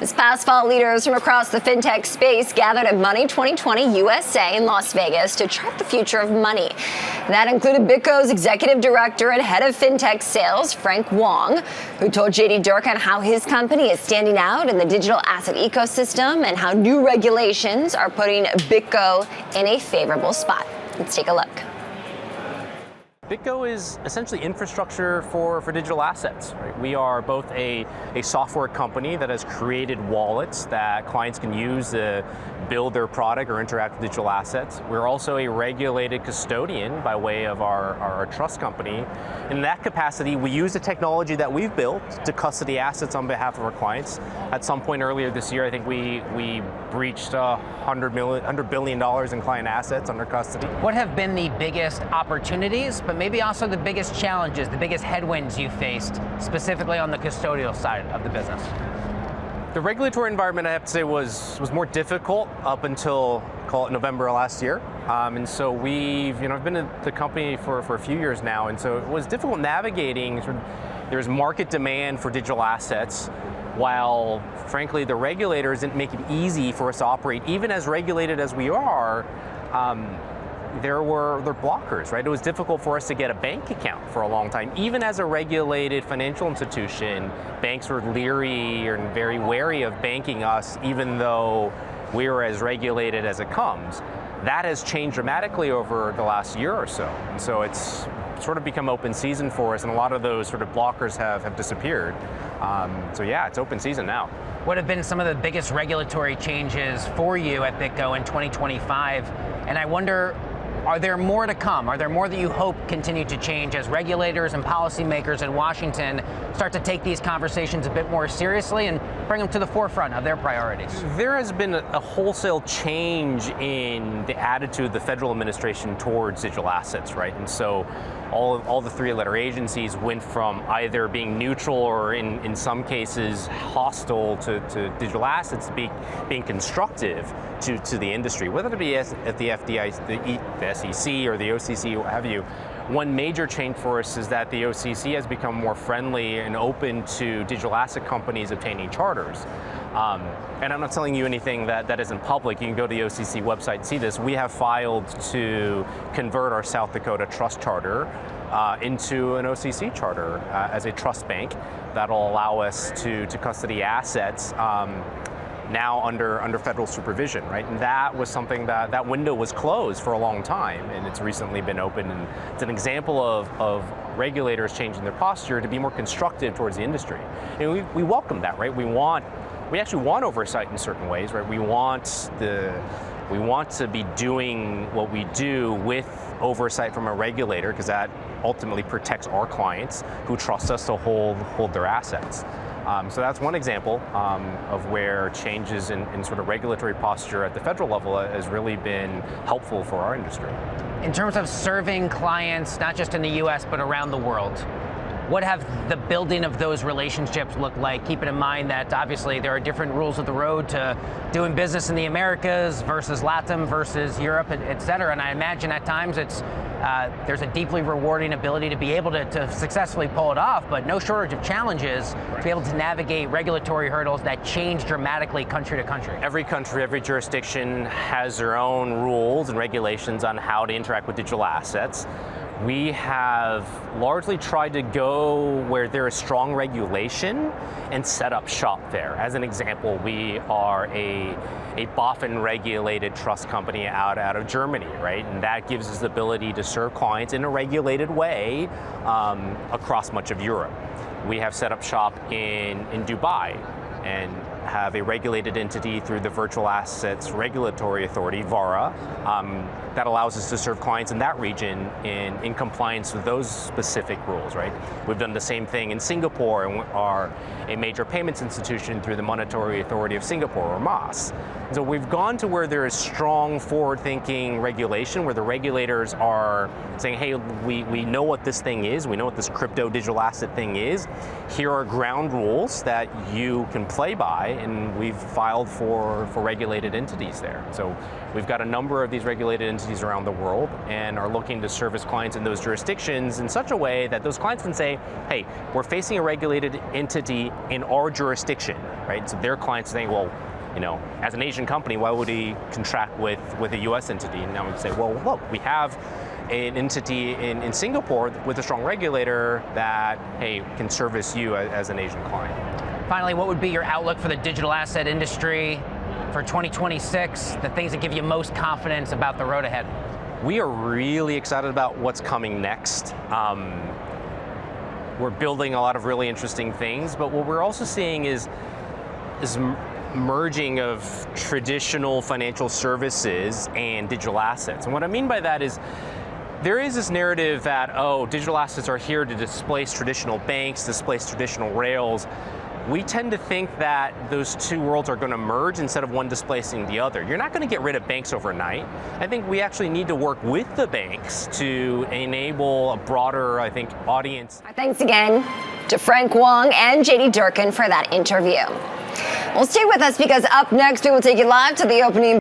This past fall, leaders from across the fintech space gathered at Money 2020 USA in Las Vegas to chart the future of money. That included BitGo's executive director and head of fintech sales, Frank Wong, who told JD Durkin how his company is standing out in the digital asset ecosystem and how new regulations are putting BitGo in a favorable spot. Let's take a look. BitGo is essentially infrastructure for digital assets. Right? We are both a software company that has created wallets that clients can use to build their product or interact with digital assets. We're also a regulated custodian by way of our trust company. In that capacity, we use the technology that we've built to custody assets on behalf of our clients. At some point earlier this year, I think we breached $100 billion in client assets under custody. What have been the biggest opportunities, but maybe also the biggest challenges, the biggest headwinds you faced, specifically on the custodial side of the business? The regulatory environment, I have to say, was more difficult up until, call it, November of last year. And so I've been at the company for a few years now, and so it was difficult navigating. There's market demand for digital assets, while, frankly, the regulators didn't make it easy for us to operate. Even as regulated as we are, there were blockers, right? It was difficult for us to get a bank account for a long time. Even as a regulated financial institution, banks were leery and very wary of banking us, even though we were as regulated as it comes. That has changed dramatically over the last year or so. And so it's sort of become open season for us, and a lot of those sort of blockers have disappeared. So yeah, it's open season now. What have been some of the biggest regulatory changes for you at BitGo in 2025? And I wonder, are there more to come? Are there more that you hope continue to change as regulators and policymakers in Washington start to take these conversations a bit more seriously and bring them to the forefront of their priorities? There has been a wholesale change in the attitude of the federal administration towards digital assets, right? And so all the three-letter agencies went from either being neutral or in some cases hostile to digital assets to being constructive to the industry, whether it be at the FDIC, the SEC or the OCC, what have you. One major change for us is that the OCC has become more friendly and open to digital asset companies obtaining charters. And I'm not telling you anything that isn't public. You can go to the OCC website and see this. We have filed to convert our South Dakota trust charter into an OCC charter as a trust bank that'll allow us to custody assets now under federal supervision, right? And that was something that window was closed for a long time, and it's recently been opened. And it's an example of regulators changing their posture to be more constructive towards the industry. And we welcome that, right? We actually want oversight in certain ways, right? We want to be doing what we do with oversight from a regulator, because that ultimately protects our clients who trust us to hold their assets. So that's one example of where changes in sort of regulatory posture at the federal level has really been helpful for our industry. In terms of serving clients, not just in the US, but around the world, what have the building of those relationships looked like, keeping in mind that obviously there are different rules of the road to doing business in the Americas versus LATAM versus Europe, et cetera. And I imagine at times there's a deeply rewarding ability to be able to successfully pull it off, but no shortage of challenges to be able to navigate regulatory hurdles that change dramatically country to country. Every country, every jurisdiction has their own rules and regulations on how to interact with digital assets. We have largely tried to go where there is strong regulation and set up shop there. As an example, we are a BaFin-regulated trust company out of Germany, right? And that gives us the ability to serve clients in a regulated way across much of Europe. We have set up shop in Dubai and have a regulated entity through the Virtual Assets Regulatory Authority, VARA, that allows us to serve clients in that region in compliance with those specific rules, right? We've done the same thing in Singapore and are a major payments institution through the Monetary Authority of Singapore, or MAS. So we've gone to where there is strong forward-thinking regulation, where the regulators are saying, hey, we know what this thing is, we know what this crypto digital asset thing is, here are ground rules that you can play by, right? And we've filed for regulated entities there. So we've got a number of these regulated entities around the world and are looking to service clients in those jurisdictions in such a way that those clients can say, hey, we're facing a regulated entity in our jurisdiction, right? So their clients saying, well, you know, as an Asian company, why would he contract with a US entity? And now we can say, well, look, we have an entity in Singapore with a strong regulator that, hey, can service you as an Asian client. Finally, what would be your outlook for the digital asset industry for 2026, the things that give you most confidence about the road ahead? We are really excited about what's coming next. We're building a lot of really interesting things, but what we're also seeing is merging of traditional financial services and digital assets. And what I mean by that is there is this narrative that, oh, digital assets are here to displace traditional banks, displace traditional rails. We tend to think that those two worlds are going to merge instead of one displacing the other. You're not going to get rid of banks overnight. I think we actually need to work with the banks to enable a broader, I think, audience. Thanks again to Frank Wong and JD Durkin for that interview. Well, stay with us because up next we will take you live to the opening